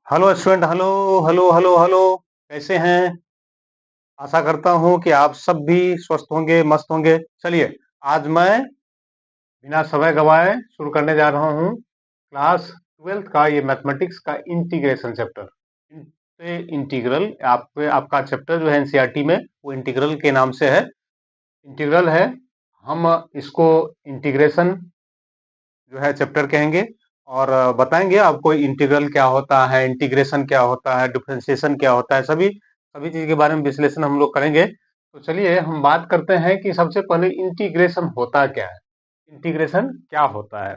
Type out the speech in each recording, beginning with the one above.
Hello student. Hello hello hello hello. कैसे हैं? आशा करता हूं कि आप सब भी स्वस्थ होंगे, मस्त होंगे। चलिए, आज मैं बिना समय गवाए शुरू करने जा रहा हूं क्लास 12th का ये मैथमेटिक्स का इंटीग्रेशन चैप्टर। इंटीग्रल आपका चैप्टर जो है एनसीईआरटी में वो इंटीग्रल के नाम से है। इंटीग्रल है। हम इसको इंटीग्रेशन जो है चैप्टर कहेंगे और बताएंगे आपको इंटीग्रल क्या होता है, इंटीग्रेशन क्या होता है, डिफरेंशिएशन क्या होता है, सभी सभी चीज के बारे में विश्लेषण हम लोग करेंगे। तो चलिए हम बात करते हैं कि सबसे पहले इंटीग्रेशन होता क्या है। इंटीग्रेशन क्या होता है?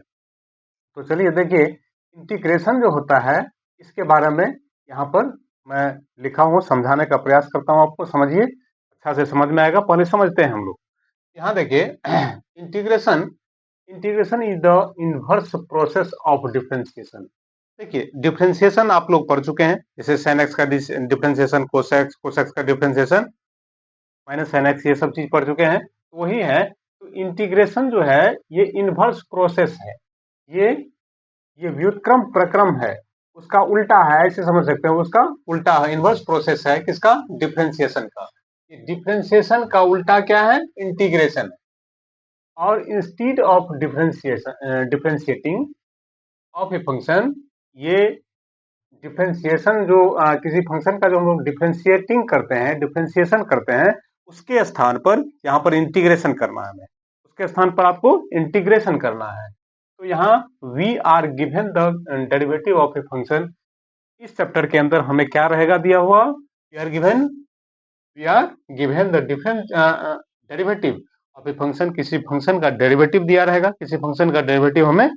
तो चलिए देखिए, इंटीग्रेशन जो होता है इसके बारे में यहाँ पर मैं लिखा हूँ, समझाने का प्रयास करता हूँ। आपको समझिए, अच्छा से समझ में आएगा। पहले समझते हैं हम लोग। यहाँ देखिए, integration integration is the inverse process of differentiation. देखिए, डिफरेंशिएशन आप लोग पढ़ चुके हैं, जैसे साइन एक्स का डिफरेंशिएशन, कोसेक्स कोसेक्स का डिफरेंशिएशन, माइनस साइन एक्स, ये सब चीज पढ़ चुके हैं, तो वही है। तो इंटीग्रेशन जो है ये इनवर्स प्रोसेस है। ये ये व्युत्क्रम प्रक्रम है, उसका उल्टा है, ऐसे समझ सकते हैं। उसका उल्टा है, इनवर्स प्रोसेस है किसका? डिफरेंशिएशन का। डिफरेंशिएशन का उल्टा क्या है? इंटीग्रेशन। और instead of differentiating of a function, ये डिफरेंशिएशन जो किसी फंक्शन का जो हम लोग डिफरेंशिएटिंग करते हैं, डिफरेंशिएशन करते हैं, उसके स्थान पर यहाँ पर इंटीग्रेशन करना है हमें। उसके स्थान पर आपको इंटीग्रेशन करना है। तो यहाँ we are given the derivative of a function. इस चैप्टर के अंदर हमें क्या रहेगा दिया हुआ? We are given the different derivative of a function. किसी फंक्शन का डेरिवेटिव दिया रहेगा, किसी फंक्शन का डेरिवेटिव हमें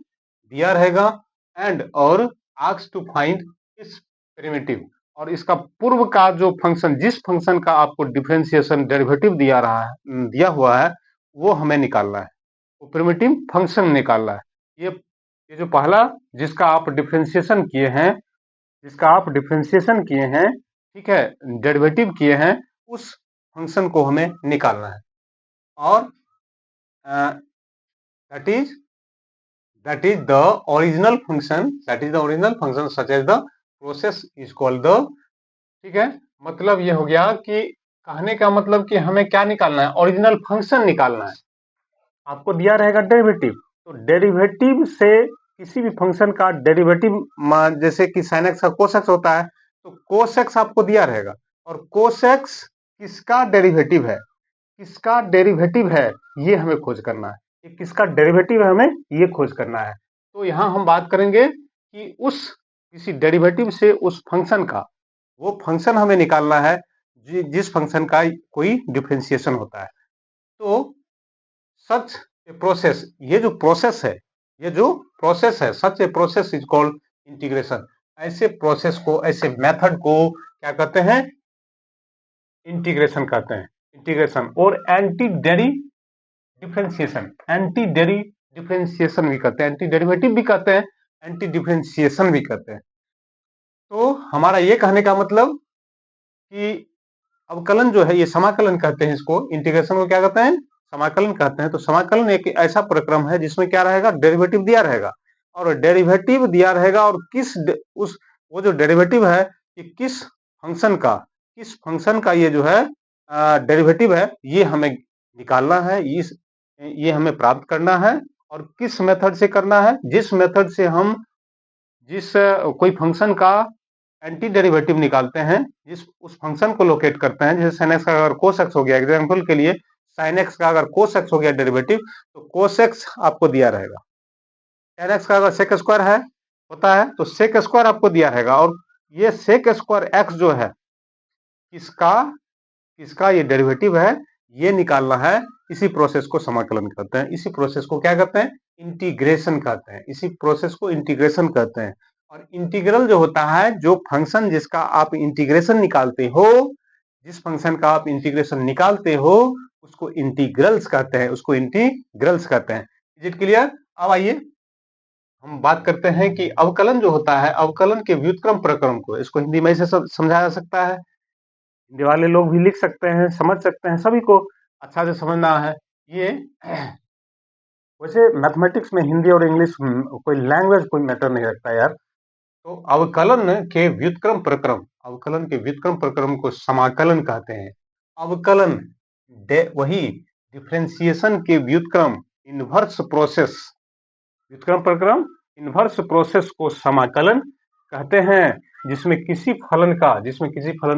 दिया रहेगा। एंड और आस्क्ड टू फाइंड इस प्रिमिटिव, और इसका पूर्व का जो फंक्शन, जिस फंक्शन का आपको डिफरेंशिएशन डेरिवेटिव दिया हुआ है, वो हमें निकालना है। वो प्रिमिटिव फंक्शन निकालना है। ये जो पहला जिसका आप डिफरेंशिएशन किए हैं, ठीक है, डेरिवेटिव किए हैं, उस फंक्शन को हमें निकालना है। और that is the original function, such as the process is called the. ठीक है, मतलब ये हो गया कि कहने का मतलब कि हमें क्या निकालना है? ओरिजिनल फंक्शन निकालना है। आपको दिया रहेगा डेरिवेटिव, तो डेरिवेटिव से किसी भी फंक्शन का डेरिवेटिव, जैसे कि sin x का cos x होता है, तो cos x आपको दिया रहेगा। और cos x किसका डेरिवेटिव है? किसका डेरिवेटिव है, ये हमें खोज करना है। ये किसका डेरिवेटिव है, हमें ये खोज करना है। तो यहां हम बात करेंगे कि उस किसी डेरिवेटिव से उस फंक्शन का, वो फंक्शन हमें निकालना है जिस फंक्शन का कोई डिफरेंशिएशन होता है। तो सच ए प्रोसेस, ये जो प्रोसेस है, such a process is called integration. ऐसे प्रोसेस को, ऐसे मेथड को क्या कहते हैं? इंटीग्रेशन कहते हैं। इंटीग्रेशन और anti dairy differentiation, anti dairy differentiation भी कहते हैं, एंटी डेरिवेटिव भी कहते हैं, एंटी डिफरेंशिएशन भी कहते हैं। तो हमारा ये कहने का मतलब कि अवकलन जो है, ये समाकलन कहते हैं इसको। इंटीग्रेशन को क्या कहते हैं? समाकलन कहते हैं। तो समाकलन एक ऐसा प्रक्रम है जिसमें क्या रहेगा? डेरिवेटिव दिया रहेगा। और डेरिवेटिव दिया रहेगा, और उस वो जो डेरिवेटिव है कि किस फंक्शन का ये जो है डेरिवेटिव है, ये हमें निकालना है, ये हमें प्राप्त करना है। और किस मेथड से करना है? जिस मेथड से हम कोई फंक्शन का एंटी डेरिवेटिव निकालते हैं, जिस उस फंक्शन को लोकेट करते हैं। जैसे sin x का अगर cos x हो गया, एग्जांपल के लिए sin x का अगर cos x हो गया डेरिवेटिव, तो cos x आपको दिया रहेगा। tan x का अगर sec स्क्वायर है होता है, तो sec स्क्वायर आपको दिया रहेगा। और ये sec स्क्वायर x जो है, किसका किसका ये डेरिवेटिव है, ये निकालना है। इसी प्रोसेस को समाकलन कहते हैं। इसी प्रोसेस को क्या कहते हैं? इंटीग्रेशन कहते हैं। इसी प्रोसेस को इंटीग्रेशन कहते हैं। और इंटीग्रल जो होता है, जो फंक्शन जिसका आप इंटीग्रेशन निकालते हो, जिस फंक्शन का आप इंटीग्रेशन निकालते हो, उसको इंटीग्रल्स कहते हैं, उसको इंटीग्रल्स कहते हैं। Is it clear? अब आइए हम बात करते हैं कि अवकलन जो होता है, अवकलन के व्युत्क्रम प्रक्रम को, इसको हिंदी में ऐसे समझाया जा सकता है। हिंदी वाले लोग भी लिख सकते हैं, समझ सकते हैं, सभी को अच्छा से समझना है। ये वैसे मैथमेटिक्स में हिंदी और इंग्लिश कोई लैंग्वेज कोई मैटर नहीं रखता यार। तो अवकलन के व्युत्क्रम प्रक्रम को समाकलन कहते हैं। अवकलन वही डिफरेंशिएशन के व्युत्क्रम इनवर्स प्रोसेस, व्युत्क्रम प्रक्रम इनवर्स प्रोसेस को समाकलन कहते हैं, जिसमें किसी फलन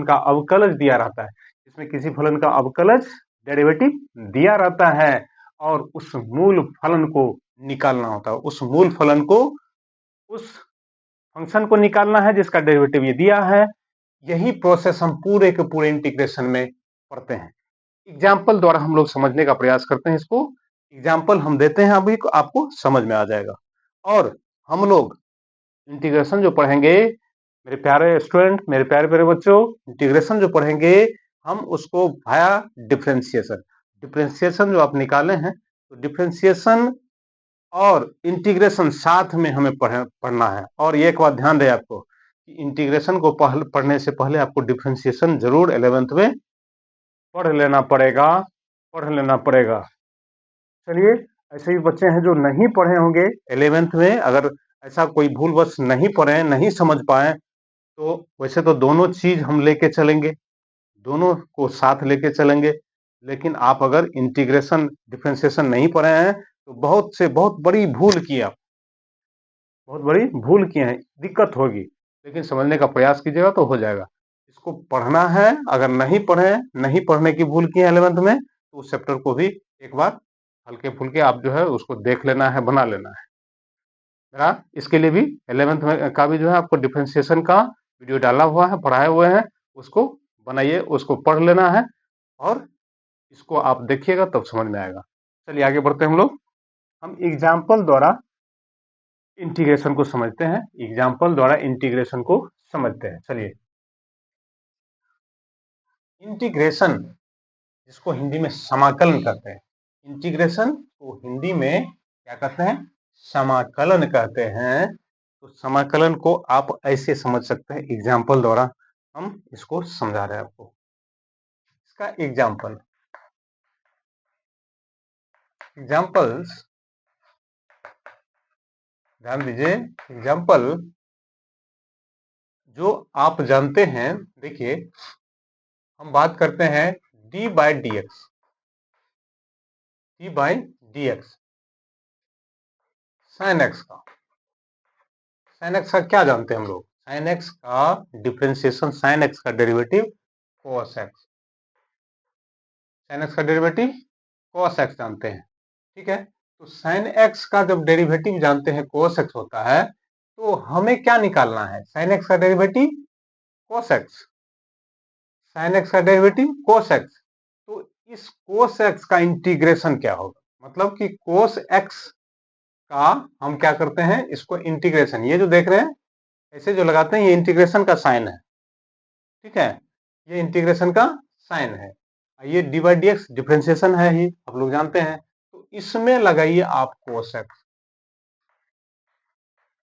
का अवकलज दिया रहता है, जिसमें किसी फलन का अवकलज डेरिवेटिव दिया रहता है और उस मूल फलन को निकालना होता है, उस मूल फलन को, उस फंक्शन को निकालना है जिसका डेरिवेटिव ये दिया है। यही प्रोसेस हम पूरे के पूरे इंटीग्रेशन में पढ़ते हैं। एग्जाम्पल द्वारा हम लोग समझने का प्रयास करते हैं, इसको एग्जाम्पल हम देते हैं, अभी आपको समझ में आ जाएगा। और हम लोग इंटीग्रेशन जो पढ़ेंगे, मेरे प्यारे स्टूडेंट, मेरे प्यारे प्यारे बच्चों, इंटीग्रेशन जो पढ़ेंगे हम उसको भाया डिफरेंशिएशन, डिफरेंशिएशन जो आप निकाले हैं, तो डिफरेंशिएशन और इंटीग्रेशन साथ में हमें पढ़ना है। और ये एक बात ध्यान रहे आपको कि इंटीग्रेशन को पढ़ने से पहले आपको डिफरेंशिएशन जरूर 11th में पढ़ लेना पड़ेगा। चलिए, ऐसे भी बच्चे हैं जो नहीं पढ़े होंगे 11th में, अगर ऐसा कोई भूलवश नहीं पढ़े, नहीं समझ पाए, तो वैसे तो दोनों चीज हम लेके चलेंगे, दोनों को साथ लेके चलेंगे, लेकिन आप अगर इंटीग्रेशन डिफरेंशिएशन नहीं पढ़े हैं तो बहुत बड़ी भूल किया, बहुत बड़ी भूल किए हैं, दिक्कत होगी, लेकिन समझने का प्रयास कीजिएगा तो हो जाएगा। इसको पढ़ना है, अगर नहीं पढ़ने की भूल की है 11th में, तो उस चैप्टर को भी एक बार हल्के फुल्के आप जो है उसको देख लेना है, बना लेना है। इसके लिए भी 11th में का भी जो है आपको डिफरेंशिएशन का वीडियो डाला हुआ है, पढ़ाए हुए हैं, उसको बनाइए, उसको पढ़ लेना है और इसको आप देखिएगा तब समझ में आएगा। चलिए आगे बढ़ते हैं हम एग्जाम्पल द्वारा इंटीग्रेशन को समझते हैं, एग्जाम्पल द्वारा इंटीग्रेशन को समझते हैं। चलिए, इंटीग्रेशन जिसको हिंदी में समाकलन कहते हैं, इंटीग्रेशन को हिंदी में क्या कहते हैं, समाकलन कहते हैं। तो समाकलन को आप ऐसे समझ सकते हैं, एग्जाम्पल द्वारा हम इसको समझा रहे हैं आपको। इसका एग्जाम्पल्स ध्यान दीजिए, एग्जाम्पल जो आप जानते हैं, देखिए हम बात करते हैं D by d x, sine x का, साइन एक्स का क्या जानते हैं हम लोग, साइन एक्स का डिफरेंशिएशन, साइन एक्स का derivative cos x, sine x का डेरिवेटिव कोस एक्स जानते हैं, ठीक है। तो साइन एक्स का जब डेरिवेटिव जानते हैं कोस एक्स होता है, तो हमें क्या निकालना है, साइन एक्स का derivative cos x, sine x का डेरिवेटिव कोस एक्स। तो इस कोस एक्स का इंटीग्रेशन क्या होगा, मतलब कि कोस एक्स का हम क्या करते हैं, इसको इंटीग्रेशन, ये जो देख रहे हैं ऐसे जो लगाते हैं, ये इंटीग्रेशन का साइन है, ठीक है, ये इंटीग्रेशन का साइन है, ये D by d x differentiation है ही, आप लोग जानते हैं। तो इसमें लगाइए आप कोस एक्स,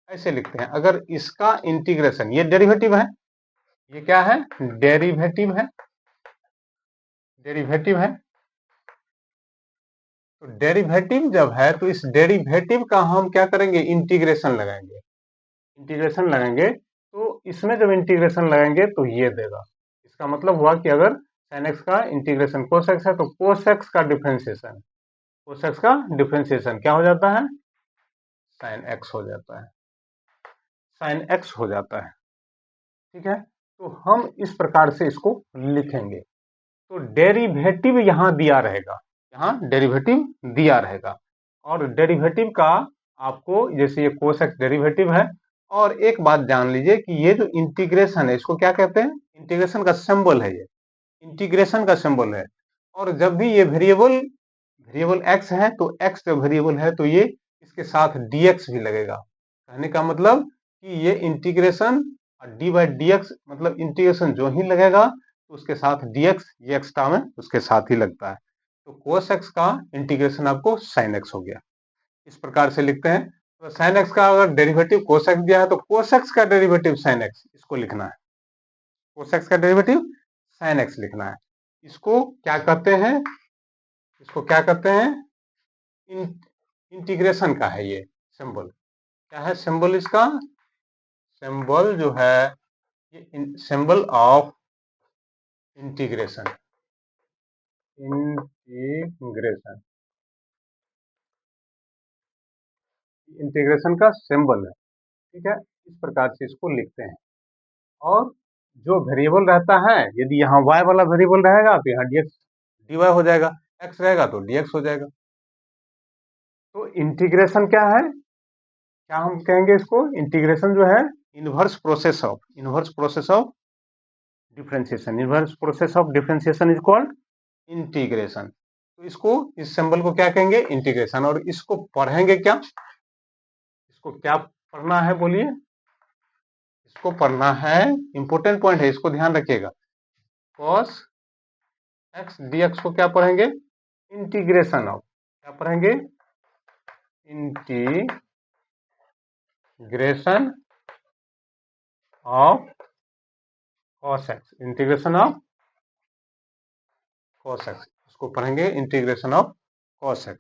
ऐसे लिखते हैं। अगर इसका इंटीग्रेशन, ये डेरिवेटिव है, ये क्या है, डेरिवेटिव है, डेरिवेटिव है। तो डेरिवेटिव जब है तो इस डेरिवेटिव का हम क्या करेंगे, इंटीग्रेशन लगाएंगे, इंटीग्रेशन लगाएंगे। तो इसमें जब इंटीग्रेशन लगाएंगे तो ये देगा, इसका मतलब हुआ कि अगर sin x का इंटीग्रेशन cos x है तो cos x का डिफरेंशिएशन, cos x का डिफरेंशिएशन क्या हो जाता है, sin x हो जाता है, sin x हो जाता है, ठीक है। तो हम इस प्रकार से इसको लिखेंगे। तो डेरिवेटिव यहां दिया रहेगा, यहां डेरिवेटिव दिया रहेगा, और डेरिवेटिव का आपको, जैसे ये कोस एक्स डेरिवेटिव है, और एक बात जान लीजिए कि ये जो इंटीग्रेशन है इसको क्या कहते हैं, इंटीग्रेशन का सिंबल है, ये इंटीग्रेशन का सिंबल है। और जब भी ये वेरिएबल एक्स है, तो एक्स जब वेरिएबल है तो ये इसके साथ dx भी लगेगा। कहने का मतलब कि ये integration D by d x, मतलब इंटीग्रेशन जो ही लगेगा तो उसके साथ dx, ये एक्स टर्म है उसके साथ ही लगता है। तो cos x का इंटीग्रेशन आपको sin x हो गया, इस प्रकार से लिखते हैं। तो sin x का अगर डेरिवेटिव cos x दिया है तो cos x का डेरिवेटिव sin x, इसको लिखना है, cos x का डेरिवेटिव sin x लिखना है। इसको क्या कहते हैं, इसको क्या कहते हैं, इंटीग्रेशन का है ये सिंबल, क्या है सिंबल इसका, सिंबल जो है ये symbol of integration, integration, integration का सिंबल है, ठीक है। इस प्रकार से इसको लिखते हैं। और जो वेरिएबल रहता है, यदि यहाँ y वाला वेरिएबल रहेगा तो यहाँ dx dy हो जाएगा, x रहेगा तो dx हो जाएगा। तो इंटीग्रेशन क्या है, क्या हम कहेंगे इसको, इंटीग्रेशन जो है inverse process of differentiation, inverse process of differentiation is called integration. तो इसको, इस सिंबल को क्या कहेंगे, इंटीग्रेशन। और इसको पढ़ेंगे क्या, इसको क्या पढ़ना है बोलिए, इसको पढ़ना है, इंपोर्टेंट पॉइंट है, इसको ध्यान रखिएगा। cos x dx को क्या पढ़ेंगे, इंटीग्रेशन ऑफ, क्या पढ़ेंगे, integration of cos x, integration of cos x, इसको पढ़ेंगे इंटीग्रेशन ऑफ cos x।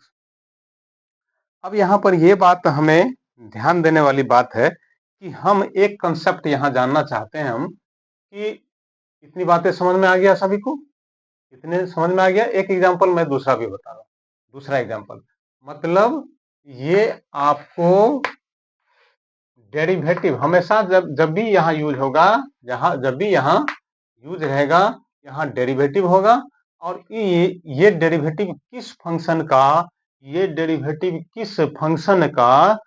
अब यहाँ पर ये बात हमें ध्यान देने वाली बात है कि हम एक कंसेप्ट यहाँ जानना चाहते हैं हम, कि इतनी बातें समझ में आ गया सभी को, इतने समझ में आ गया। एक एग्जांपल मैं दूसरा भी बता रहा हूँ, दूसरा एग्जांपल, मतलब ये आपको डेरिवेटिव हमेशा जब भी यहाँ यूज होगा, जब भी यहाँ यूज रहेगा, यहाँ डेरिवेटिव होगा। और ये डेरिवेटिव किस फंक्शन का, ये डेरिवेटिव किस फंक्शन का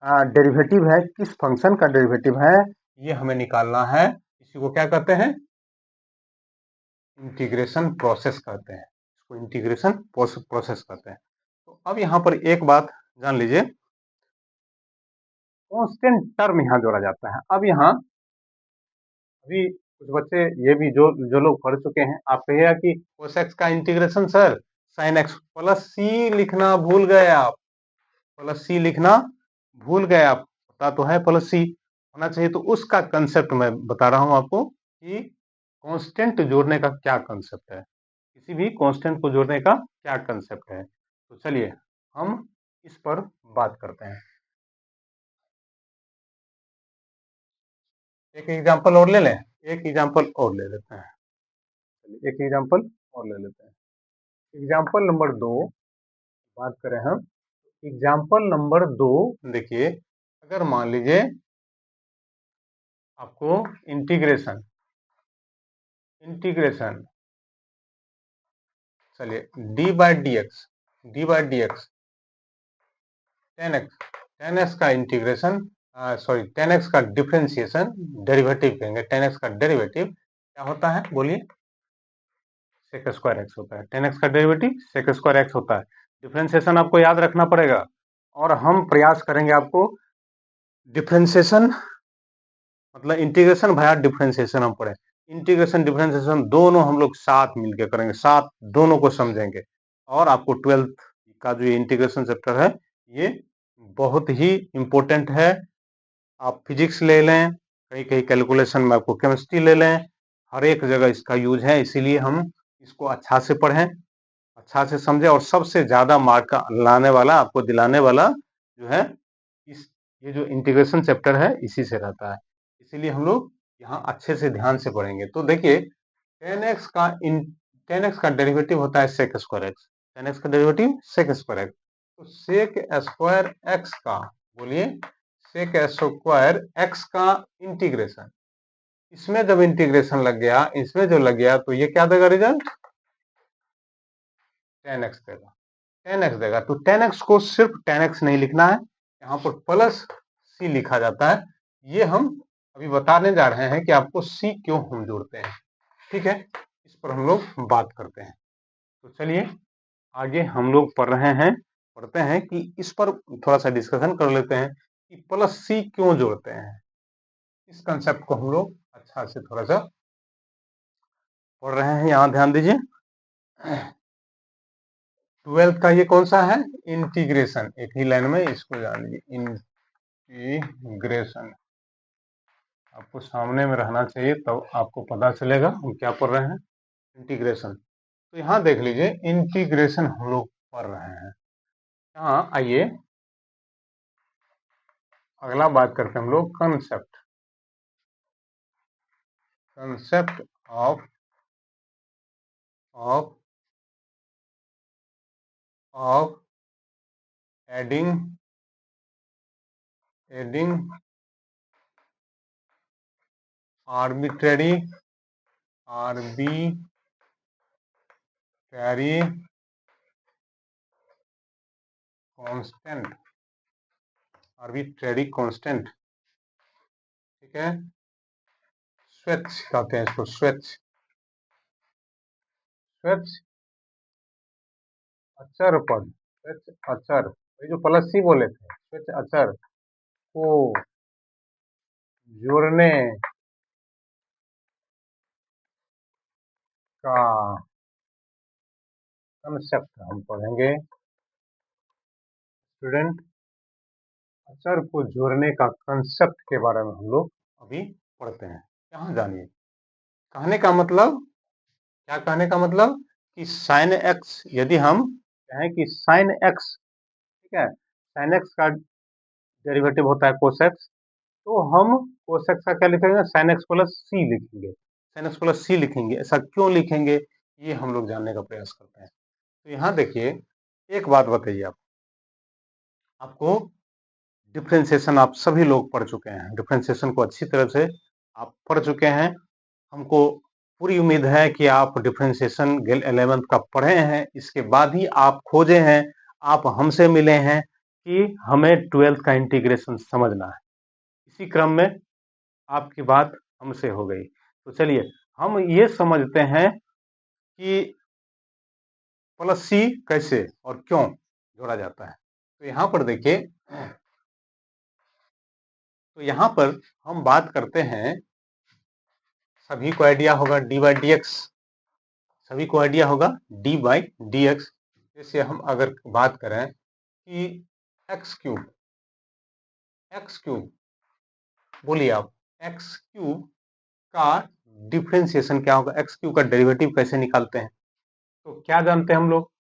डेरिवेटिव है, किस फंक्शन का डेरिवेटिव है, ये हमें निकालना है। इसी को क्या कहते हैं, इंटीग्रेशन प्रोसेस कहते हैं, इसको इंटीग्रेशन प्रोसेस कहते हैं। तो अब यहाँ पर एक बात जान लीजिए, कांस्टेंट टर्म यहाँ जोड़ा जाता है। अब यहाँ अभी कुछ बच्चे ये भी जो जो लोग पढ़ चुके हैं, आप कहिएगा कि cos x का integration sir sin x plus C लिखना भूल गए आप, प्लस सी लिखना भूल गए आप, पता तो है प्लस सी होना चाहिए। तो उसका कंसेप्ट मैं बता रहा हूं आपको कि कांस्टेंट जोड़ने का क्या कंसेप्ट है, किसी भी कांस्टेंट को जोड़ने का क्या कंसेप्ट है। तो चलिए हम इस पर बात करते हैं। एक एग्जांपल और ले लें, एक एग्जांपल और ले लेते हैं, एक एग्जांपल और ले लेते हैं। एग्जांपल नंबर 2 बात करें हम, एग्जांपल नंबर 2 देखिए, अगर मान लीजिए आपको इंटीग्रेशन, चलिए D by d x ten x का इंटीग्रेशन, सॉरी 10x का डिफरेंशिएशन, डेरिवेटिव कहेंगे, 10x का डेरिवेटिव क्या होता है बोलिए, सेक स्क्वायर एक्स होता है। 10x का डेरिवेटिव सेक स्क्वायर एक्स होता है। डिफरेंशिएशन आपको याद रखना पड़ेगा, और हम प्रयास करेंगे आपको डिफरेंशिएशन मतलब इंटीग्रेशन भया डिफरेंशिएशन हम पढ़े, इंटीग्रेशन डिफरेंशिएशन दोनों हम लोग साथ मिलकर करेंगे, साथ दोनों को समझेंगे। और आपको 12th का जो ये इंटीग्रेशन चैप्टर है ये बहुत ही इंपॉर्टेंट है। आप फिजिक्स ले लें, कहीं कहीं कैलकुलेशन में आपको केमिस्ट्री ले लें, हर एक जगह इसका यूज है। इसीलिए हम इसको अच्छा से पढ़ें, अच्छा से समझें, और सबसे ज्यादा मार्क लाने वाला, आपको दिलाने वाला जो है इस, ये जो इंटीग्रेशन चैप्टर है इसी से रहता है। इसीलिए हम लोग यहाँ अच्छे से ध्यान से पढ़ेंगे। तो देखिए 10x का डेरिवेटिव होता है सेक स्क्वायर एक्स, 10x का डेरिवेटिव सेक स्क्वायर एक्स। तो सेक स्क्वायर एक्स का, बोलिए, सेक स्क्वायर एक्स का इंटीग्रेशन, इसमें जब इंटीग्रेशन लग गया, इसमें जो लग गया, तो ये क्या देगा रिजल्ट, 10x देगा, 10x देगा। तो 10x को सिर्फ 10x नहीं लिखना है, यहाँ पर प्लस सी लिखा जाता है। ये हम अभी बताने जा रहे हैं कि आपको सी क्यों हम जोड़ते हैं, ठीक है, इस पर हम लोग बात करते हैं। तो चलिए आगे हम लोग पढ़ते हैं कि इस पर थोड़ा सा डिस्कशन कर लेते हैं कि प्लस सी क्यों जोड़ते हैं। इस कंसेप्ट को हम लोग अच्छा से थोड़ा सा पढ़ रहे हैं, यहाँ ध्यान दीजिए। 12th का ये कौन सा है, इंटीग्रेशन, एक ही लाइन में इसको जान लीजिए, इंटीग्रेशन। आपको सामने में रहना चाहिए तब तो आपको पता चलेगा हम क्या पढ़ रहे हैं, इंटीग्रेशन। तो यहाँ देख लीजिए इंटीग्रेशन हम लोग पढ़ रहे हैं। यहाँ आइए, अगला बात करते हैं हम लोग concept of of of adding arbitrary constant ठीक है। स्वेच्छ कहते हैं इसको, स्वेच्छ अचर पद, स्वेच्छ अचर, ये जो प्लस सी बोले थे, स्वेच्छ अचर को जोड़ने का कंसेप्ट हम पढ़ेंगे। स्टूडेंट, अचर को जोड़ने का कंसेप्ट के बारे में हम लोग अभी पढ़ते हैं। यहाँ जानिए, कहने का मतलब क्या, कहने का मतलब कि साइन एक्स, यदि हम कहें कि साइन एक्स, ठीक है, साइन एक्स का डेरिवेटिव होता है कोस एक्स, तो हम कोस एक्स का क्या लिखेंगे, साइन एक्स प्लस सी लिखेंगे, साइन एक्स प्लस सी लिखेंगे। ऐसा क्यों लिखेंगे, ये हम लोग जानने का प्रयास करते हैं। तो यहाँ देखिए, एक बात बताइए, आपको डिफ्रेंसिएशन आप सभी लोग पढ़ चुके हैं, डिफ्रेंसिएशन को अच्छी तरह से आप पढ़ चुके हैं। हमको पूरी उम्मीद है कि आप डिफ्रेंसिएशन 11th का पढ़े हैं, इसके बाद ही आप खोजे हैं, आप हमसे मिले हैं कि हमें 12th का इंटीग्रेशन समझना है। इसी क्रम में आपकी बात हमसे हो गई। तो चलिए हम ये समझते हैं कि प्लस सी कैसे और क्यों जोड़ा जाता है। तो यहाँ पर देखिए, तो यहाँ पर हम बात करते हैं, सभी को आइडिया होगा डी बाई डी एक्स, सभी को आइडिया होगा डी बाई डी एक्स। जैसे हम अगर बात करें कि एक्स क्यूब, बोलिए आप, एक्स क्यूब का डिफ्रेंसिएशन क्या होगा, एक्स क्यूब का डेरिवेटिव कैसे निकालते हैं। तो क्या जानते हैं हम लोग,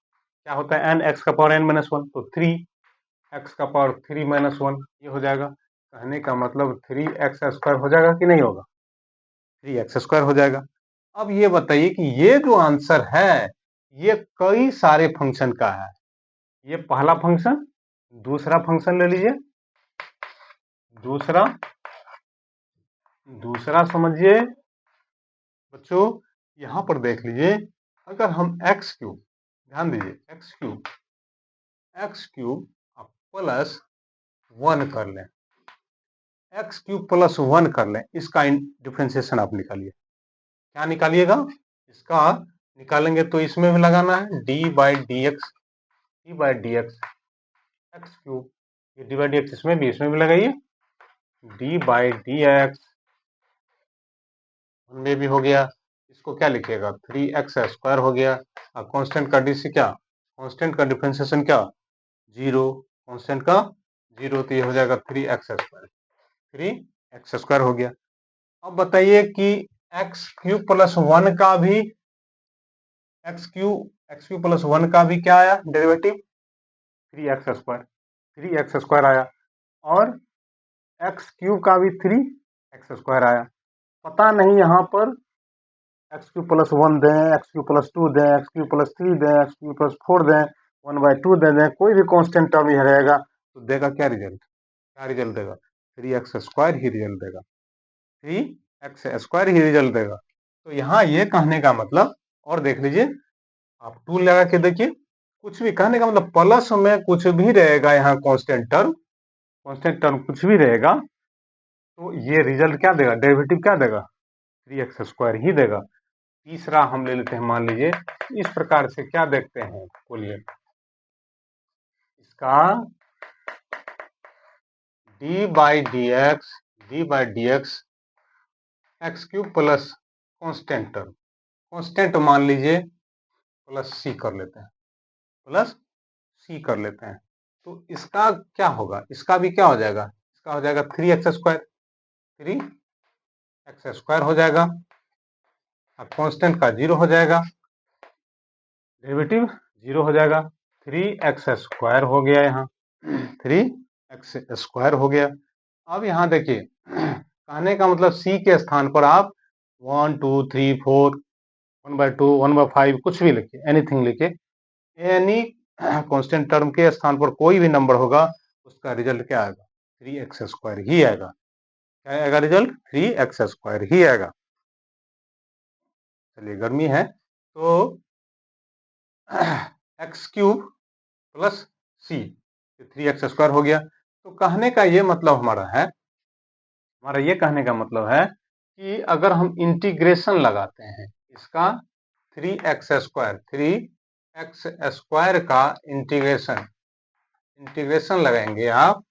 क्या होता है एन एक्स का पावर एन माइनस वन, तो 3x का पावर 3 माइनस वन, ये हो जाएगा। कहने का मतलब 3x स्क्वायर हो जाएगा कि नहीं होगा, 3x स्क्वायर हो जाएगा। अब ये बताइए कि ये जो आंसर है ये कई सारे फंक्शन का है। ये पहला फंक्शन, दूसरा फंक्शन ले लीजिए, दूसरा समझिए बच्चों, यहां पर देख लीजिए, अगर हम एक्स क्यूब, ध्यान दीजिए, एक्स क्यूब प्लस 1 कर लें, एक्स क्यूब प्लस 1 कर लें, इसका डिफ्रेंसिएशन आप निकालिए। क्या निकालिएगा, इसका निकालेंगे तो इसमें भी लगाना है D by d X, x cube, ये डी बाई डी एक्स इसमें भी लगाइए, डी बाई डी एक्स उनमें भी हो गया। इसको क्या लिखिएगा, 3x स्क्वायर हो गया। अब कांस्टेंट का डी से क्या, कांस्टेंट का डिफरेंशिएशन क्या, 0, कांस्टेंट का 0, तो ये हो जाएगा 3x स्क्वायर हो गया। अब बताइए कि एक्स क्यूब प्लस 1 का भी, एक्स क्यूब प्लस 1 का भी क्या आया डेरिवेटिव, 3x स्क्वायर आया, और एक्स क्यूब का भी 3x स्क्वायर आया। पता नहीं यहाँ पर एक्स क्यूब प्लस 1 दें, एक्स क्यूब प्लस 2 दें, एक्स क्यूब प्लस 3 दें, एक्स क्यूब प्लस 4 दें, 1/2 दे दें, कोई भी कांस्टेंट टर्म ही रहेगा तो देगा क्या रिजल्ट, देगा 3x स्क्वायर ही रिजल्ट देगा, 3x स्क्वायर ही रिजल्ट देगा। तो यहाँ ये कहने का मतलब, और देख लीजिए आप टूल लगा के देखिए, कुछ भी कहने का मतलब प्लस में कुछ भी रहेगा, यहाँ कांस्टेंट टर्म कुछ भी रहेगा तो ये रिजल्ट क्या देगा, डेरिवेटिव क्या देगा, 3x स्क्वायर ही देगा। तीसरा हम ले लेते हैं, मान लीजिए इस प्रकार से, क्या देखते हैं बोलिए, इसका D by d X x cube plus constant मान लीजिए प्लस सी कर लेते हैं, तो इसका क्या होगा, इसका भी क्या हो जाएगा, इसका हो जाएगा 3x स्क्वायर हो जाएगा, अब कांस्टेंट का 0 हो जाएगा, डेरिवेटिव 0 हो जाएगा, 3x स्क्वायर हो गया, यहाँ 3x स्क्वायर हो गया। अब यहाँ देखिए कहने का मतलब c के स्थान पर आप 1 2 3 4 1/2 1/5 कुछ भी लिखिए, एनीथिंग लिखिए। एनी कांस्टेंट टर्म के स्थान पर कोई भी नंबर होगा उसका रिजल्ट क्या आएगा? 3x² ही आएगा। क्या आएगा रिजल्ट? 3x² ही आएगा। चलिए गर्मी है तो x³ प्लस c 3x² हो गया। तो कहने का ये मतलब हमारा ये कहने का मतलब है कि अगर हम इंटीग्रेशन लगाते हैं इसका 3x² का इंटीग्रेशन लगाएंगे आप,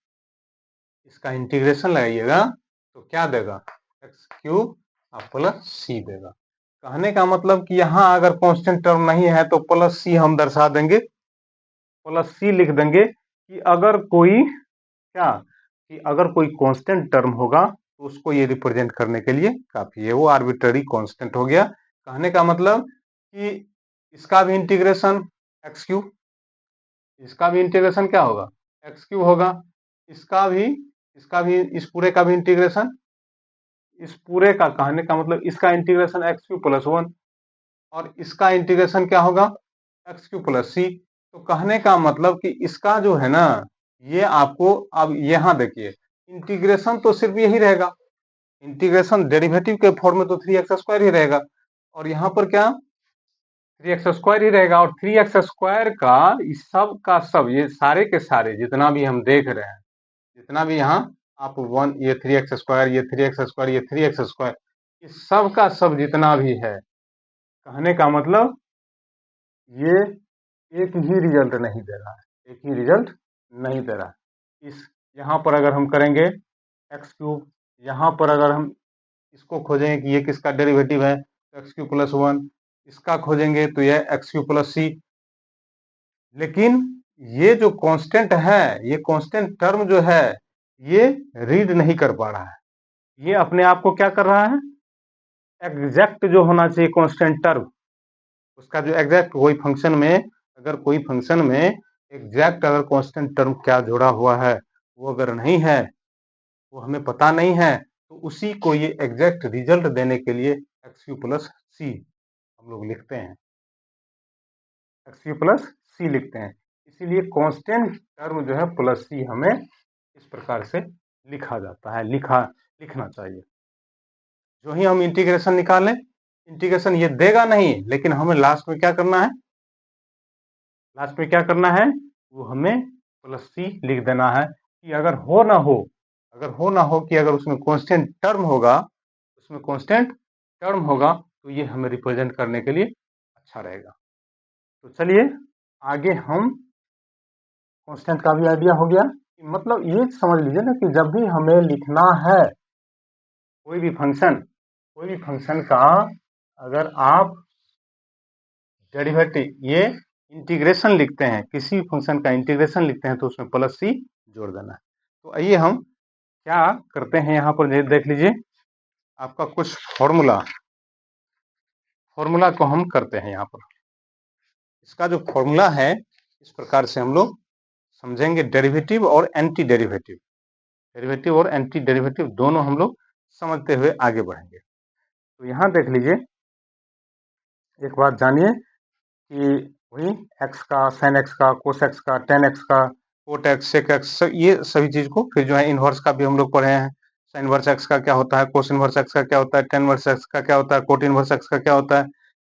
इसका इंटीग्रेशन लगाइएगा तो क्या देगा? x³ प्लस c देगा। कहने का मतलब कि यहाँ अगर कांस्टेंट टर्म नहीं है तो प्लस c हम दर्शा देंगे, प्लस c लिख देंगे कि अगर कोई क्या कि अगर कोई कांस्टेंट टर्म होगा तो उसको ये रिप्रेजेंट करने के लिए काफी है, वो आर्बिट्ररी कांस्टेंट हो गया। कहने का मतलब कि इसका भी इंटीग्रेशन x³, इसका भी इंटीग्रेशन क्या होगा? x³ होगा। इसका भी इस पूरे का भी इंटीग्रेशन, इस पूरे का कहने का मतलब इसका इंटीग्रेशन x³ प्लस 1 और इसका इंटीग्रेशन क्या होगा? x³ plus c। तो कहने का मतलब कि इसका जो है ना, ये आपको अब यहाँ देखिए इंटीग्रेशन तो सिर्फ यही रहेगा, इंटीग्रेशन डेरिवेटिव के फॉर्म में तो 3x² ही रहेगा और यहाँ पर क्या 3x² ही रहेगा। और 3x² का इस सब का सब, ये सारे के सारे जितना भी हम देख रहे हैं, जितना भी यहाँ आप वन, ये 3x², ये 3x², ये 3x², इस सब का सब जितना भी है, कहने का मतलब ये एक ही रिजल्ट नहीं दे रहा है, एक ही रिजल्ट नहीं दे रहा है। इस यहाँ पर अगर हम करेंगे x³, यहाँ पर अगर हम इसको खोजेंगे कि ये किसका डेरिवेटिव है, x³ प्लस 1, इसका खोजेंगे तो यह x³ प्लस c। लेकिन ये जो कांस्टेंट है, ये कांस्टेंट टर्म जो है, ये रीड नहीं कर पा रहा है। ये अपने आप को क्या कर रहा है? एग्जैक्ट जो होना चाहिए कांस्टेंट टर्म, उसका जो एग्जैक्ट कोई फंक्शन में एग्जैक्ट अगर कांस्टेंट टर्म क्या जोड़ा हुआ है वो अगर नहीं है, वो हमें पता नहीं है, तो उसी को ये एग्जैक्ट रिजल्ट देने के लिए x³ प्लस c हम लोग लिखते हैं, x³ प्लस c लिखते हैं। इसीलिए कांस्टेंट टर्म जो है प्लस c हमें इस प्रकार से लिखा जाता है, लिखना चाहिए। जो ही हम इंटीग्रेशन निकालें, इंटीग्रेशन ये देगा नहीं, लेकिन हमें लास्ट में क्या करना है? लास्ट में क्या करना है? वो हमें प्लस सी लिख देना है कि अगर हो ना हो कि अगर उसमें कांस्टेंट टर्म होगा, तो ये हमें रिप्रेजेंट करने के लिए अच्छा रहेगा। तो चलिए आगे हम कांस्टेंट का भी आइडिया हो गया। मतलब ये समझ लीजिए ना कि जब भी हमें लिखना है कोई भी फंक्शन का, अगर आप डेरिवेटिव ये इंटीग्रेशन लिखते हैं, किसी फंक्शन का इंटीग्रेशन लिखते हैं तो उसमें प्लस सी जोड़ देना है। तो आइए हम क्या करते हैं, यहाँ पर देख लीजिए आपका कुछ फॉर्मूला को हम करते हैं यहाँ पर। इसका जो फॉर्मूला है इस प्रकार से हम लोग समझेंगे, डेरिवेटिव और एंटी डेरिवेटिव, दोनों हम लोग समझते हुए आगे बढ़ेंगे। तो यहाँ देख लीजिए, एक बात जानिए कि वही x का, sin x का, cos x का, tan x का, कोट x, sec x, ये सभी चीज को, फिर जो है इनवर्स का भी हम लोग पढ़े हैं। साइन इनवर्स x का क्या होता है, कोस इनवर्स x का क्या होता है, tan इनवर्स x का क्या होता है, कोट इनवर्स x का क्या होता है,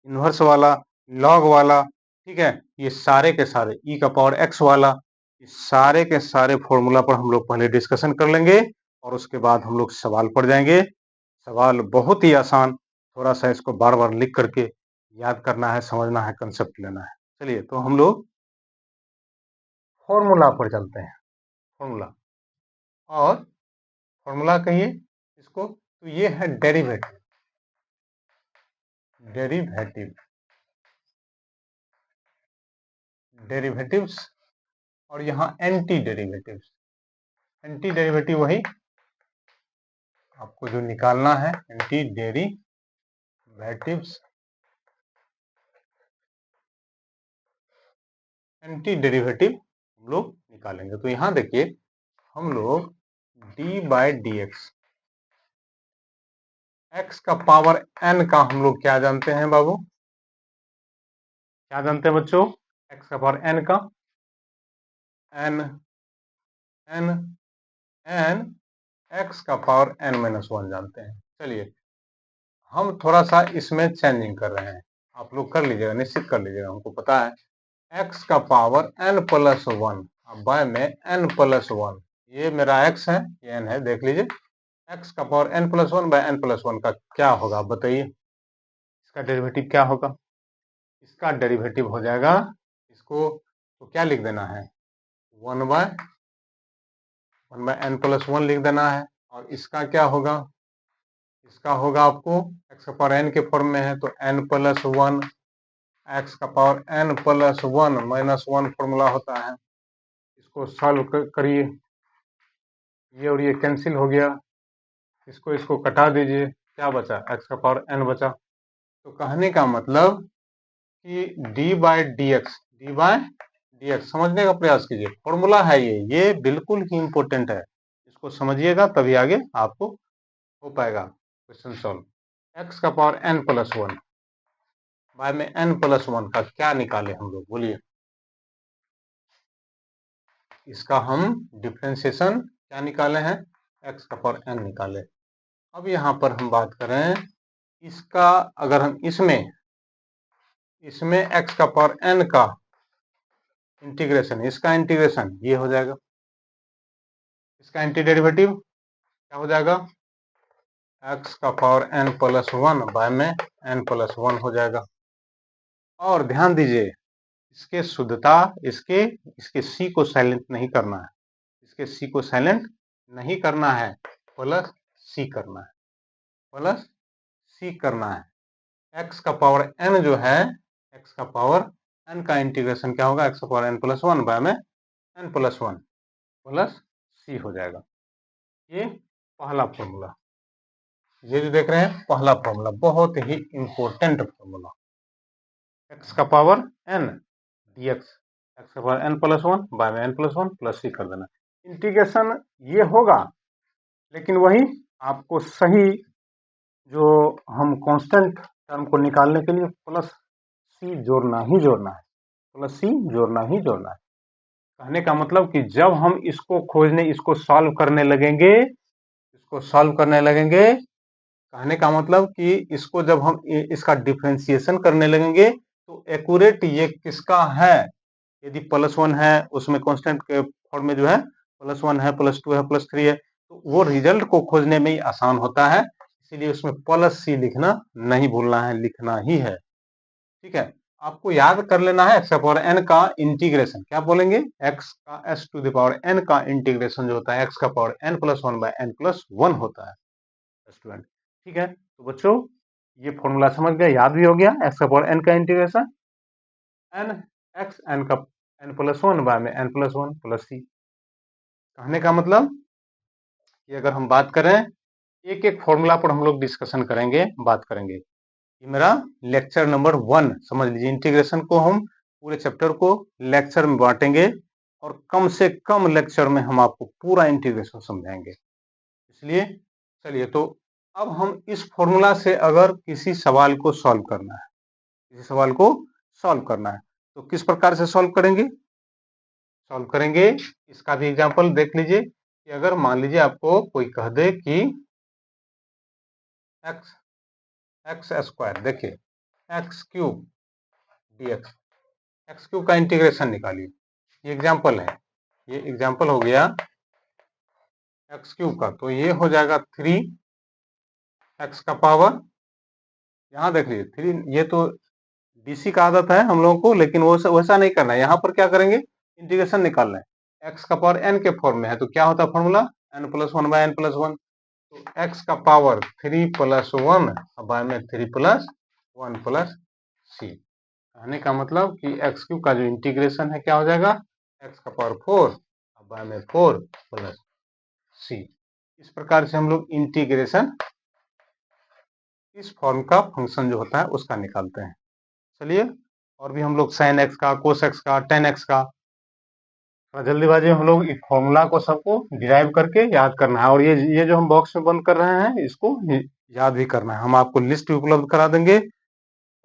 इनवर्स वाला, लॉग वाला, ठीक है। ये सारे के सारे e का पावर x वाला, इस सारे के सारे फॉर्मूला पर हम लोग पहले डिस्कशन कर लेंगे और उसके बाद हम लोग सवाल पढ़ जाएंगे। सवाल बहुत ही आसान, थोड़ा सा इसको बार बार लिख करके याद करना है, समझना है, कंसेप्ट लेना है। चलिए तो हम लोग फॉर्मूला पर चलते हैं। फॉर्मूला, और फॉर्मूला कहिए इसको, तो ये है डेरिवेटिव, डेरिवेटिव्स, और यहाँ एंटी डेरिवेटिव्स। एंटी डेरिवेटिव वही आपको जो निकालना है, एंटी डेरिवेटिव्स, हम लोग निकालेंगे। तो यहाँ देखिए हम लोग D by d X, X का पावर n का हम लोग क्या जानते हैं बाबू, क्या जानते हैं बच्चों, एक्स का पावर n का, n n n एक्स का पावर n माइनस वन जानते हैं। चलिए हम थोड़ा सा इसमें चेंजिंग कर रहे हैं, आप लोग कर लीजिएगा, निश्चित कर लीजिएगा, हमको पता है एक्स का power n plus one, by में n प्लस वन, ये मेरा x है, ये n है, देख लीजिए x का power n plus one bye n plus one का क्या होगा, आप बताइए, इसका डेरिवेटिव क्या होगा, इसका डेरिवेटिव हो जाएगा, इसको तो क्या लिख देना है, one by n plus one लिख देना है, और इसका क्या होगा, इसका होगा आपको x का पावर n के फॉर्म में है तो n प्लस वन, एक्स का power n plus one minus one formula होता है, इसको सॉल्व करिए, ये और ये कैंसिल हो गया, इसको कटा दीजिए, क्या बचा, x का पावर n बचा। तो कहने का मतलब कि d बाई डी एक्स समझने का प्रयास कीजिए, फॉर्मूला है ये बिल्कुल ही इंपॉर्टेंट है, इसको समझिएगा तभी आगे आपको हो पाएगा क्वेश्चन सॉल्व। x का power n plus one by में n प्लस वन का क्या निकाले हम लोग, बोलिए, इसका हम डिफ्रेंशिएशन क्या निकाले हैं, x का पावर n निकाले। अब यहाँ पर हम बात करें इसका, अगर हम इसमें x का पावर n का इंटीग्रेशन, इसका इंटीग्रेशन ये हो जाएगा, इसका एंटी डेरिवेटिव क्या हो जाएगा, x का power n plus one by में n प्लस वन हो जाएगा। और ध्यान दीजिए इसके शुद्धता, इसके सी को साइलेंट नहीं करना है, इसके सी को साइलेंट नहीं करना है, प्लस सी करना है, प्लस सी करना है। x का पावर n जो है, x का पावर n का इंटीग्रेशन क्या होगा, x का power n plus one by में n प्लस वन प्लस सी हो जाएगा। ये पहला फॉर्मूला, ये जो देख रहे हैं पहला फॉर्मूला, बहुत ही इंपॉर्टेंट फॉर्मूला, x का power n D X, X का power n plus one by में n plus one plus C कर देना, इंटीग्रेशन ये होगा, लेकिन वही आपको सही जो हम कांस्टेंट टर्म को निकालने के लिए प्लस सी जोड़ना ही जोड़ना है, प्लस सी जोड़ना ही जोड़ना है। कहने का मतलब कि जब हम इसको खोजने, इसको सॉल्व करने लगेंगे, इसको सॉल्व करने लगेंगे, कहने का मतलब कि इसको जब हम इसका डिफ्रेंशिएशन करने लगेंगे तो एक्यूरेट ये किसका है, यदि प्लस वन है उसमें कांस्टेंट के फॉर्म में जो है प्लस वन है, प्लस टू है, प्लस थ्री है, तो वो रिजल्ट को खोजने में ही आसान होता है, इसीलिए उसमें प्लस सी लिखना नहीं भूलना है, लिखना ही है, ठीक है। आपको याद कर लेना है एक्स का पावर एन का इंटीग्रेशन, क्या बोलेंगे, एक्स का as to the power n का इंटीग्रेशन जो होता है एक्स का power n plus one by n plus one होता है स्टूडेंट, ठीक है। तो बच्चों ये फॉर्मूला समझ गए, याद भी हो गया, एक्स का पावर एन का इंटीग्रेशन एन एक्स एन का एन प्लस वन बाय में N plus one plus c. कहने का मतलब कि अगर हम बात करें एक एक फॉर्मूला पर हम लोग डिस्कशन करेंगे, बात करेंगे, ये मेरा लेक्चर नंबर वन समझ लीजिए, इंटीग्रेशन को हम पूरे चैप्टर को लेक्चर में बांटेंगे और कम से कम लेक्चर में हम आपको पूरा इंटीग्रेशन समझाएंगे, इसलिए चलिए, तो अब हम इस फॉर्मूला से अगर किसी सवाल को सॉल्व करना है, किसी सवाल को सॉल्व करना है तो किस प्रकार से सॉल्व करेंगे, सॉल्व करेंगे, इसका भी एग्जांपल देख लीजिए कि अगर मान लीजिए आपको कोई कह दे कि एक्स एक्स स्क्वायर, देखिए x cube D X, x cube का इंटीग्रेशन निकालिए, ये एग्जांपल है, ये एग्जांपल हो गया एक्स क्यूब का, तो ये हो जाएगा थ्री एक्स का पावर, यहाँ देख लीजिए थ्री, ये तो डीसी का आदत है हम लोगों को, लेकिन वो वैसा नहीं करना है, यहाँ पर क्या करेंगे, इंटीग्रेशन निकालना है, एक्स का पावर एन के फॉर्म में है तो क्या होता है formula, n plus one by n plus one, तो एक्स का power three plus one by में three plus one plus c. कहने का मतलब कि एक्स क्यूब का जो इंटीग्रेशन है क्या हो जाएगा, एक्स का पावर फोर बाय में फोर प्लस सी। इस प्रकार से हम लोग इंटीग्रेशन इस फॉर्म का फंक्शन जो होता है उसका निकालते हैं। चलिए और भी हम लोग साइन एक्स का, कोस एक्स का, टेन एक्स का, थोड़ा जल्दीबाजी में हम लोग इस फॉर्मूला को सबको डिराइव करके याद करना है, और ये जो हम बॉक्स में बंद कर रहे हैं इसको याद भी करना है। हम आपको लिस्ट भी उपलब्ध करा देंगे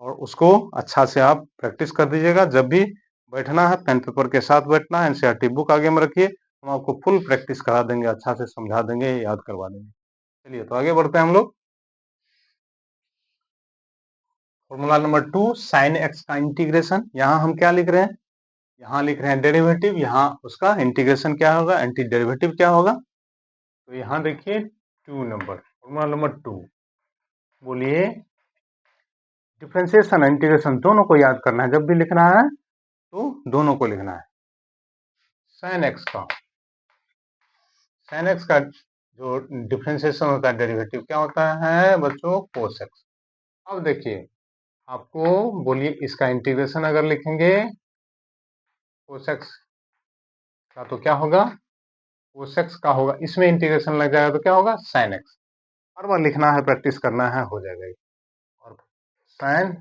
और उसको अच्छा से आप प्रैक्टिस कर दीजिएगा। जब भी बैठना है पेन पेपर के साथ बैठना है, एनसीईआरटी बुक आगे में रखिए, हम आपको फुल प्रैक्टिस करा देंगे, अच्छा से समझा देंगे, याद करवा देंगे। चलिए तो आगे बढ़ते हैं हम लोग। फॉर्मूला नंबर 2, साइन एक्स का इंटीग्रेशन। यहाँ हम क्या लिख रहे हैं, यहाँ लिख रहे हैं डेरिवेटिव, यहाँ उसका इंटीग्रेशन क्या होगा, एंटी डेरिवेटिव क्या होगा। तो यहाँ देखिए 2 नंबर, फॉर्मूला नंबर 2, बोलिए। डिफरेंशिएशन इंटीग्रेशन दोनों को याद करना है, जब भी लिखना है तो दोनों को लिखना है। साइन एक्स का जो डिफरेंशिएशन होता है, डेरिवेटिव क्या होता है बच्चों, कोस एक्स। अब देखिए आपको, बोलिए इसका इंटीग्रेशन अगर लिखेंगे कोस एक्स का तो क्या होगा, कोस एक्स का होगा, इसमें इंटीग्रेशन लग जाएगा तो क्या होगा, साइन एक्स। हर बार लिखना है, प्रैक्टिस करना है, हो जाएगा। और साइन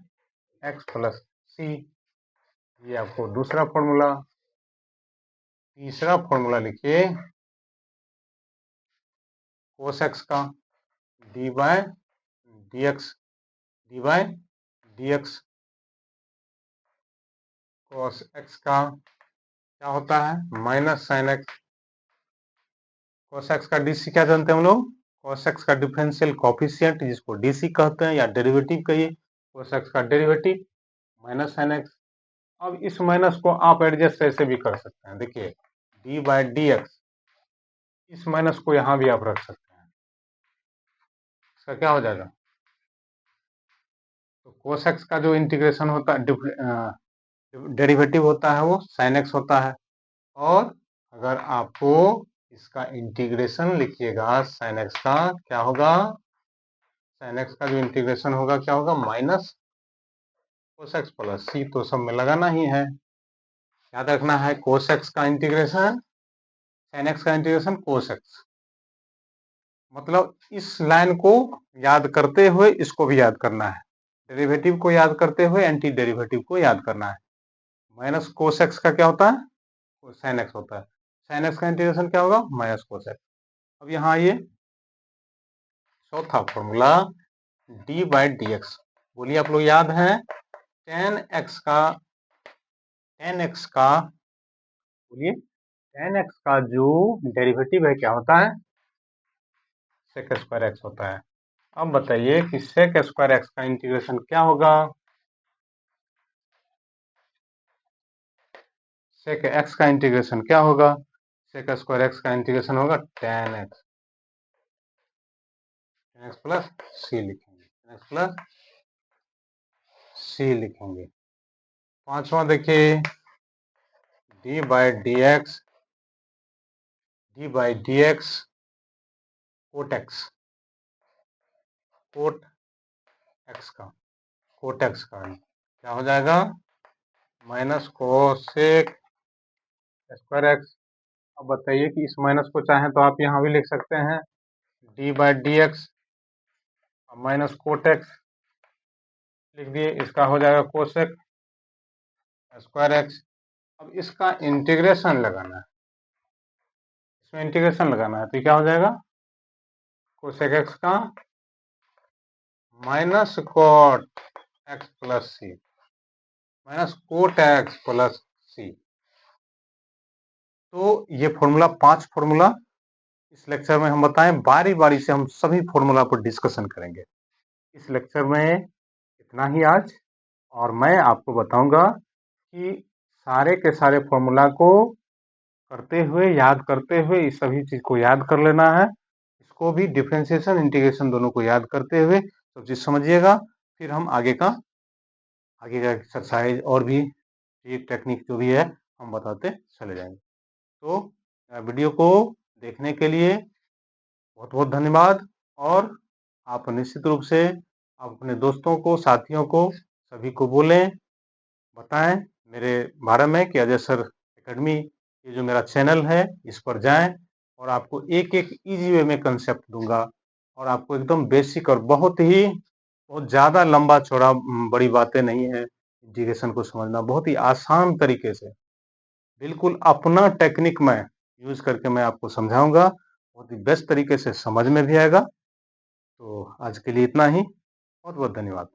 एक्स प्लस सी, ये आपको दूसरा फॉर्मूला। तीसरा फॉर्मूला लिखिए, कोस एक्स का d by d x, d by d x. Cos x का क्या होता है, minus sine x. Cos x का डीसी क्या जानते हैं हम लोग, कोस एक्स का डिफरेंशियल कोफिशिएंट, जिसको डीसी कहते हैं या डेरिवेटिव कहिए। कोस एक्स का डेरिवेटिव माइनस साइन एक्स। अब इस माइनस को आप एडजस्ट ऐसे भी कर सकते हैं, देखिए डी बाय डी एक्स, इस माइनस को यहां भी आप रख सकते हैं, इसका क्या हो जाएगा। तो कोस एक्स का जो इंटीग्रेशन होता है, डेरिवेटिव होता है, वो साइन एक्स होता है। और अगर आपको इसका इंटीग्रेशन लिखिएगा साइन एक्स का, क्या होगा, साइन एक्स का जो इंटीग्रेशन होगा क्या होगा, माइनस कोस एक्स प्लस सी। तो सब में लगाना ही है, याद रखना है, कोस एक्स का इंटीग्रेशन साइन एक्स का इंटीग्रेशन कोस एक्स। मतलब इस लाइन को याद करते हुए इसको भी याद करना है, डेरिवेटिव को याद करते हुए एंटी डेरिवेटिव को याद करना है। माइनस कोस एक्स का क्या होता है, साइन एक्स होता है। साइन एक्स का इंटीग्रेशन क्या होगा, माइनस कोस एक्स। अब यहाँ आइए, चौथा formula D by d x. बोलिए आप लोग याद है, टेन एक्स का बोलिए, टेन एक्स का जो डेरिवेटिव है क्या होता है, सेक स्क्वायर एक्स होता है। अब बताइए कि सेक स्क्वायर एक्स का इंटीग्रेशन क्या होगा, सेक एक्स का इंटीग्रेशन क्या होगा, सेक स्क्वायर एक्स का इंटीग्रेशन होगा टेन एक्स प्लस सी लिखेंगे, टेन एक्स प्लस सी लिखेंगे। पांचवा देखिए, d by d x, d by d x cot x, cot x का, कोट एक्स का क्या हो जाएगा, माइनस कोसेक स्क्वायर एक्स। अब बताइए कि इस माइनस को चाहें तो आप यहाँ भी लिख सकते हैं, D by d x minus cot x लिख दिए, इसका हो जाएगा कोसेक स्क्वायर एक्स। अब इसका इंटीग्रेशन लगाना है, इसमें इंटीग्रेशन लगाना है तो क्या हो जाएगा, कोसेक एक्स का माइनस कोट एक्स प्लस सी, माइनस कोट एक्स प्लस सी। तो ये फॉर्मूला, 5 फॉर्मूला इस लेक्चर में हम बताएं, बारी बारी से हम सभी फॉर्मूला पर डिस्कशन करेंगे इस लेक्चर में। इतना ही आज, और मैं आपको बताऊंगा कि सारे के सारे फॉर्मूला को करते हुए, याद करते हुए, इस सभी चीज को याद कर लेना है। इसको भी डिफरेंशिएशन इंटीग्रेशन दोनों को याद करते हुए सब चीज समझिएगा, फिर हम आगे का एक्सरसाइज और भी ये टेक्निक जो भी है हम बताते चले जाएंगे। तो वीडियो को देखने के लिए बहुत बहुत धन्यवाद। और आप निश्चित रूप से आप अपने दोस्तों को, साथियों को, सभी को बोलें, बताएं मेरे बारे में कि अजय सर एकेडमी, ये जो मेरा चैनल है इस पर जाएं, और आपको एक एक इजी वे में कंसेप्ट दूंगा, और आपको एकदम बेसिक और बहुत ज़्यादा लंबा चौड़ा बड़ी बातें नहीं है, इंटीग्रेशन को समझना बहुत ही आसान तरीके से बिल्कुल अपना टेक्निक मैं यूज़ करके मैं आपको समझाऊँगा, बहुत ही बेस्ट तरीके से समझ में भी आएगा। तो आज के लिए इतना ही, बहुत-बहुत धन्यवाद।